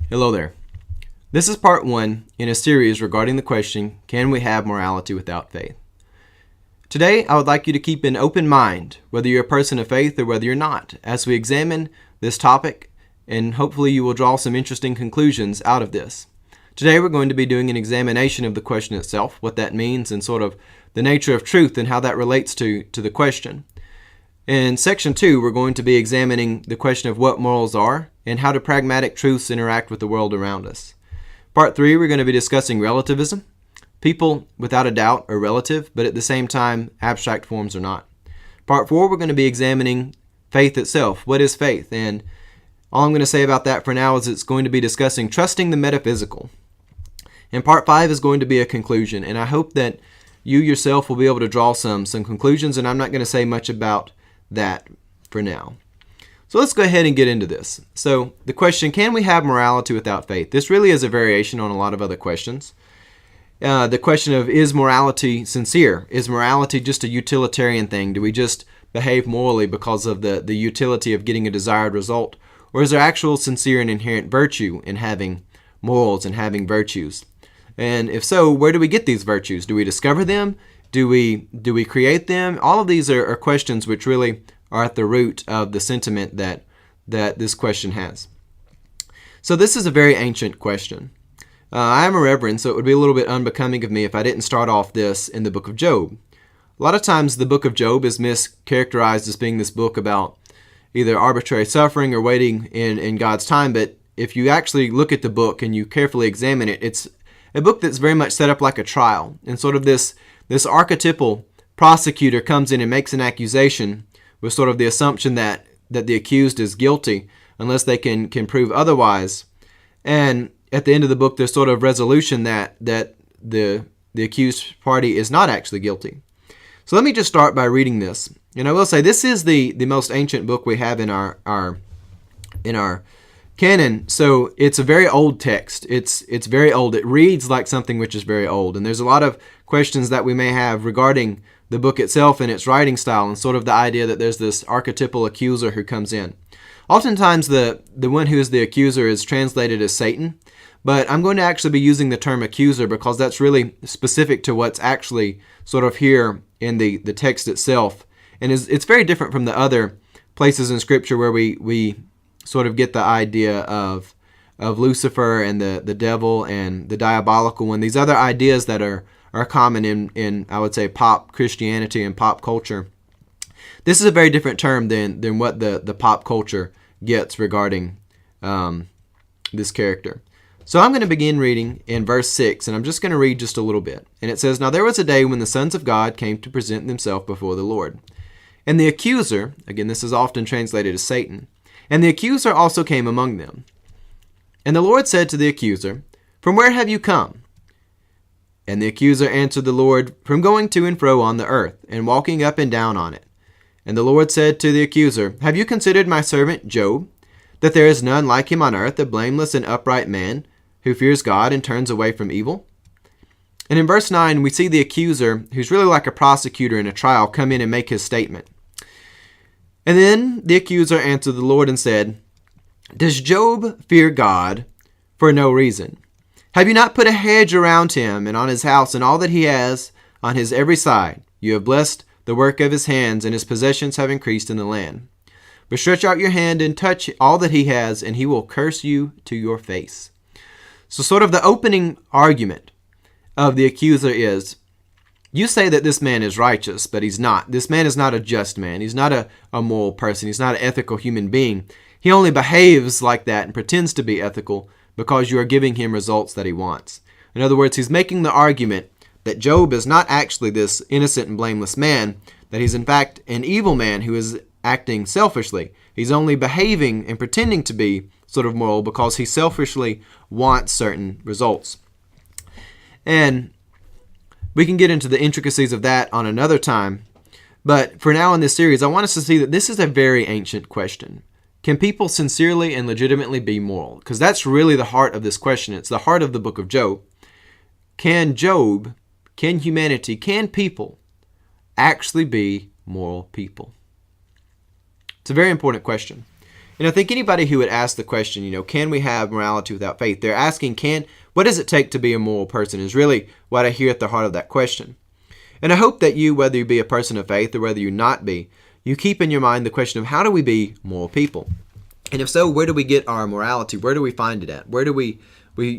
Hello there. This is part 1 in a series regarding the question, can we have morality without faith? Today, I would like you to keep an open mind, whether you're a person of faith or whether you're not, as we examine this topic, and hopefully you will draw some interesting conclusions out of this. Today, we're going to be doing an examination of the question itself, what that means, and sort of the nature of truth and how that relates to the question. In section 2, we're going to be examining the question of what morals are and how do pragmatic truths interact with the world around us. Part 3, we're going to be discussing relativism. People, without a doubt, are relative, but at the same time, abstract forms are not. Part 4, we're going to be examining faith itself. What is faith? And all I'm going to say about that for now is it's going to be discussing trusting the metaphysical. And part 5 is going to be a conclusion, and I hope that you yourself will be able to draw some conclusions, and I'm not going to say much about that for now. So let's go ahead and get into this. So the question, can we have morality without faith? This really is a variation on a lot of other questions. The question of, is morality sincere? Is morality just a utilitarian thing? Do we just behave morally because of the utility of getting a desired result? Or is there actual sincere and inherent virtue in having morals and having virtues? And if so, where do we get these virtues? Do we discover them? Do we create them? All of these are questions which really are at the root of the sentiment that this question has. So this is a very ancient question. I am a reverend, so it would be a little bit unbecoming of me if I didn't start off this in the book of Job. A lot of times the book of Job is mischaracterized as being this book about either arbitrary suffering or waiting in God's time, but if you actually look at the book and you carefully examine it, it's a book that's very much set up like a trial, and sort of this archetypal prosecutor comes in and makes an accusation with sort of the assumption that the accused is guilty unless they can prove otherwise. And at the end of the book, there's sort of resolution that the accused party is not actually guilty. So let me just start by reading this. And I will say this is the most ancient book we have in our canon, so it's a very old text. It's very old. It reads like something which is very old, and there's a lot of questions that we may have regarding the book itself and its writing style, and sort of the idea that there's this archetypal accuser who comes in. Oftentimes the one who is the accuser is translated as Satan, but I'm going to actually be using the term accuser because that's really specific to what's actually sort of here in the text itself, and it's very different from the other places in Scripture where we sort of get the idea of Lucifer and the devil and the diabolical one. These other ideas that are common in I would say pop Christianity and pop culture. This is a very different term than what the pop culture gets regarding this character. So I'm going to begin reading in verse 6, and I'm just going to read just a little bit. And it says, "Now there was a day when the sons of God came to present themselves before the Lord. And the accuser," again this is often translated as Satan, "and the accuser also came among them. And the Lord said to the accuser, 'From where have you come?' And the accuser answered the Lord, 'From going to and fro on the earth, and walking up and down on it.' And the Lord said to the accuser, 'Have you considered my servant Job, that there is none like him on earth, a blameless and upright man, who fears God and turns away from evil?'" And in verse 9, we see the accuser, who's really like a prosecutor in a trial, come in and make his statement. "And then the accuser answered the Lord and said, 'Does Job fear God for no reason? Have you not put a hedge around him and on his house and all that he has on his every side? You have blessed the work of his hands, and his possessions have increased in the land. But stretch out your hand and touch all that he has, and he will curse you to your face.'" So sort of the opening argument of the accuser is, you say that this man is righteous, but he's not. This man is not a just man. He's not a moral person. He's not an ethical human being. He only behaves like that and pretends to be ethical because you are giving him results that he wants. In other words, he's making the argument that Job is not actually this innocent and blameless man, that he's in fact an evil man who is acting selfishly. He's only behaving and pretending to be sort of moral because he selfishly wants certain results. And we can get into the intricacies of that on another time, but for now in this series, I want us to see that this is a very ancient question. Can people sincerely and legitimately be moral? Because that's really the heart of this question. It's the heart of the book of Job. Can humanity, can people actually be moral people? It's a very important question. And I think anybody who would ask the question, can we have morality without faith? They're asking, what does it take to be a moral person is really what I hear at the heart of that question. And I hope that you, whether you be a person of faith or whether you not be, you keep in your mind the question of how do we be moral people? And if so, where do we get our morality? Where do we find it at? Where do we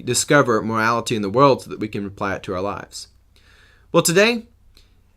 discover morality in the world so that we can apply it to our lives? Well, today,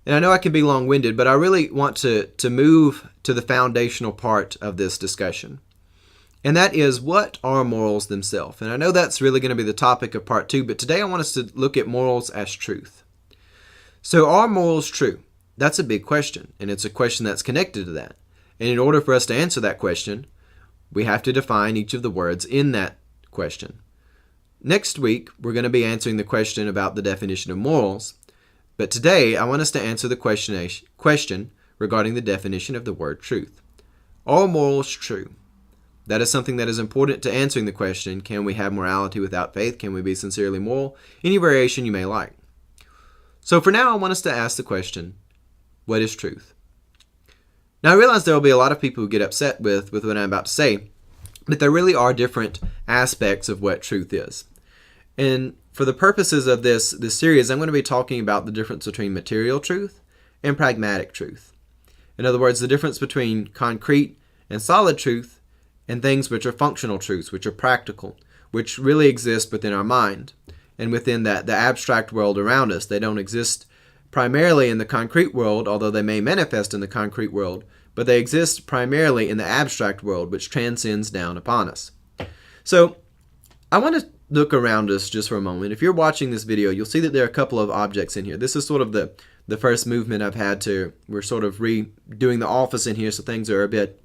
and I know I can be long-winded, but I really want to move to the foundational part of this discussion. And that is, what are morals themselves? And I know that's really going to be the topic of part 2, but today I want us to look at morals as truth. So are morals true? That's a big question, and it's a question that's connected to that. And in order for us to answer that question, we have to define each of the words in that question. Next week, we're going to be answering the question about the definition of morals, but today I want us to answer the question regarding the definition of the word truth. Are morals true? That is something that is important to answering the question, can we have morality without faith? Can we be sincerely moral? Any variation you may like. So for now, I want us to ask the question, what is truth? Now I realize there will be a lot of people who get upset with what I'm about to say, but there really are different aspects of what truth is. And for the purposes of this series, I'm going to be talking about the difference between material truth and pragmatic truth. In other words, the difference between concrete and solid truth and things which are functional truths, which are practical, which really exist within our mind and within the abstract world around us. They don't exist primarily in the concrete world, although they may manifest in the concrete world, but they exist primarily in the abstract world, which transcends down upon us. So I want to look around us just for a moment. If you're watching this video, you'll see that there are a couple of objects in here. This is sort of the first movement I've had we're sort of redoing the office in here, so things are a bit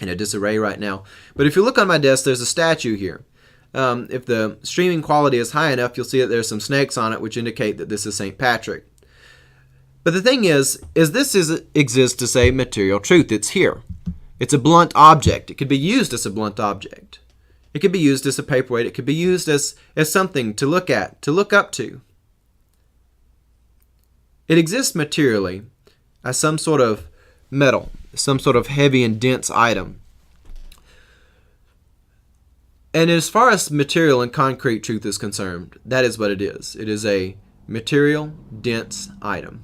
in a disarray right now. But if you look on my desk, there's a statue here. If the streaming quality is high enough, you'll see that there's some snakes on it, which indicate that this is St. Patrick. But the thing is this exists to say material truth. It's here. It's a blunt object. It could be used as a blunt object. It could be used as a paperweight. It could be used as something to look at, to look up to. It exists materially as some sort of metal, some sort of heavy and dense item. And as far as material and concrete truth is concerned, that is what it is. It is a material, dense item.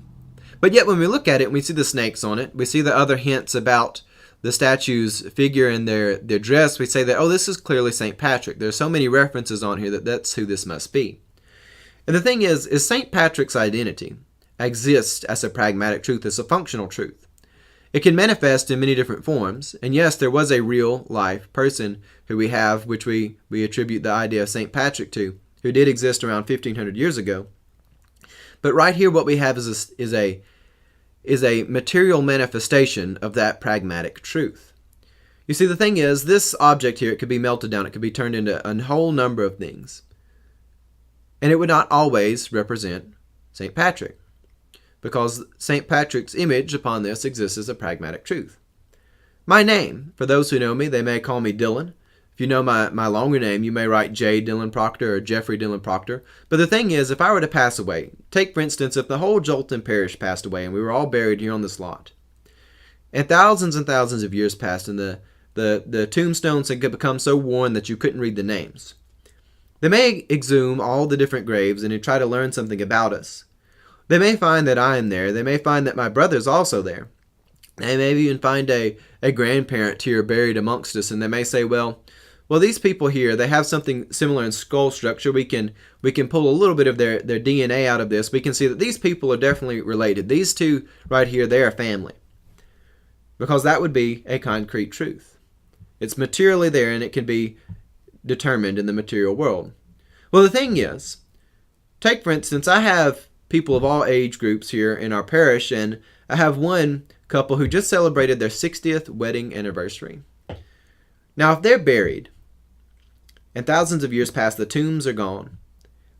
But yet when we look at it and we see the snakes on it, we see the other hints about the statue's figure and their dress, we say that, oh, this is clearly St. Patrick. There's so many references on here that's who this must be. And the thing is St. Patrick's identity exists as a pragmatic truth, as a functional truth. It can manifest in many different forms. And yes, there was a real life person who we have, which we attribute the idea of St. Patrick to, who did exist around 1500 years ago. But right here what we have is a material manifestation of that pragmatic truth. You see, the thing is, this object here, it could be melted down, it could be turned into a whole number of things. And it would not always represent St. Patrick, because St. Patrick's image upon this exists as a pragmatic truth. My name, for those who know me, they may call me Dylan. If you know my longer name, you may write J. Dylan Proctor or Jeffrey Dylan Proctor. But the thing is, if I were to pass away, take for instance, if the whole Jolton Parish passed away and we were all buried here on this lot, and thousands of years passed and the tombstones had become so worn that you couldn't read the names, they may exhume all the different graves and try to learn something about us. They may find that I am there. They may find that my brother's also there. They may even find a grandparent here buried amongst us, and they may say, well, these people here, they have something similar in skull structure. We can pull a little bit of their DNA out of this. We can see that these people are definitely related. These two right here, they are family. Because that would be a concrete truth. It's materially there, and it can be determined in the material world. Well, the thing is, take for instance, I have people of all age groups here in our parish, and I have one couple who just celebrated their 60th wedding anniversary. Now, if they're buried, and thousands of years pass, the tombs are gone,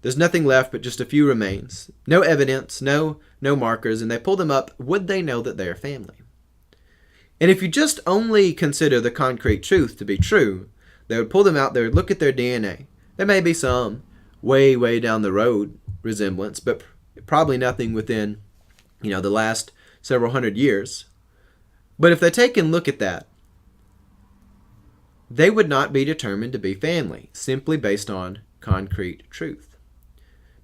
there's nothing left but just a few remains, no evidence, no markers, and they pull them up, would they know that they are family? And if you just only consider the concrete truth to be true, they would pull them out, they would look at their DNA. There may be some way down the road resemblance, but probably nothing within, the last several hundred years. But if they take and look at that, they would not be determined to be family, simply based on concrete truth.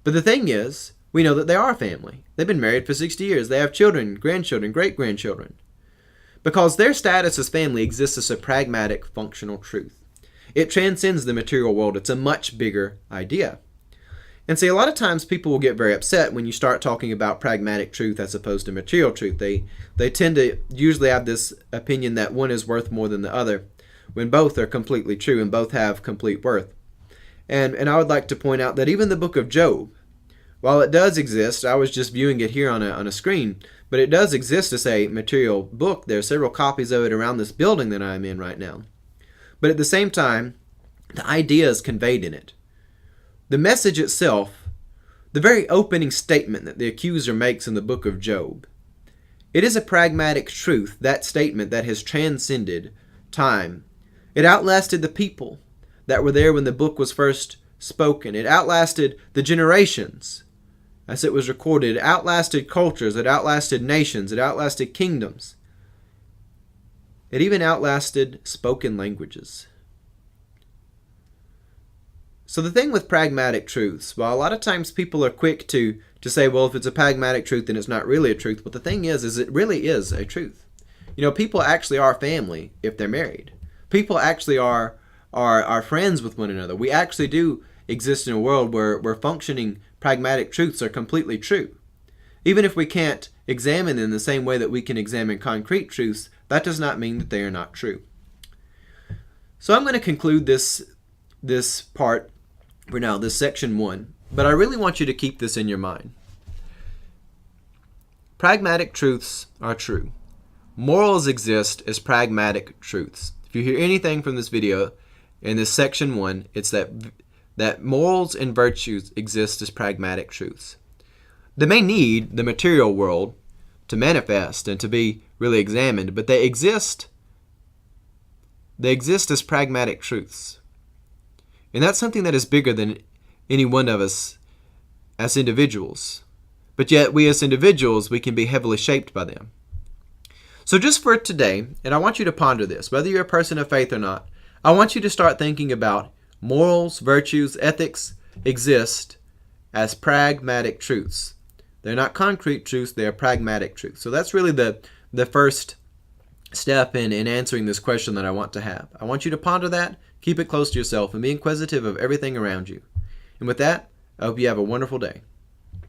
But the thing is, we know that they are family. They've been married for 60 years. They have children, grandchildren, great-grandchildren. Because their status as family exists as a pragmatic, functional truth. It transcends the material world. It's a much bigger idea. And see, a lot of times people will get very upset when you start talking about pragmatic truth as opposed to material truth. They tend to usually have this opinion that one is worth more than the other, when both are completely true and both have complete worth. And I would like to point out that even the book of Job, while it does exist, I was just viewing it here on a screen, but it does exist as a material book. There are several copies of it around this building that I'm in right now. But at the same time, the idea is conveyed in it. The message itself, the very opening statement that the accuser makes in the book of Job, it is a pragmatic truth, that statement that has transcended time. It outlasted the people that were there when the book was first spoken. It outlasted the generations as it was recorded. It outlasted cultures. It outlasted nations. It outlasted kingdoms. It even outlasted spoken languages. So the thing with pragmatic truths, while a lot of times people are quick to say, well, if it's a pragmatic truth, then it's not really a truth. But the thing is it really is a truth. You know, people actually are family if they're married. People actually are friends with one another. We actually do exist in a world where functioning pragmatic truths are completely true. Even if we can't examine them the same way that we can examine concrete truths, that does not mean that they are not true. So I'm going to conclude this part for now, this section 1, but I really want you to keep this in your mind. Pragmatic truths are true. Morals exist as pragmatic truths. If you hear anything from this video in this section 1, it's that morals and virtues exist as pragmatic truths. They may need the material world to manifest and to be really examined, but they exist as pragmatic truths. And that's something that is bigger than any one of us as individuals. But yet, we as individuals, we can be heavily shaped by them. So just for today, and I want you to ponder this, whether you're a person of faith or not, I want you to start thinking about morals, virtues, ethics exist as pragmatic truths. They're not concrete truths, they are pragmatic truths. So that's really the first step in answering this question that I want to have. I want you to ponder that, keep it close to yourself, and be inquisitive of everything around you. And with that, I hope you have a wonderful day.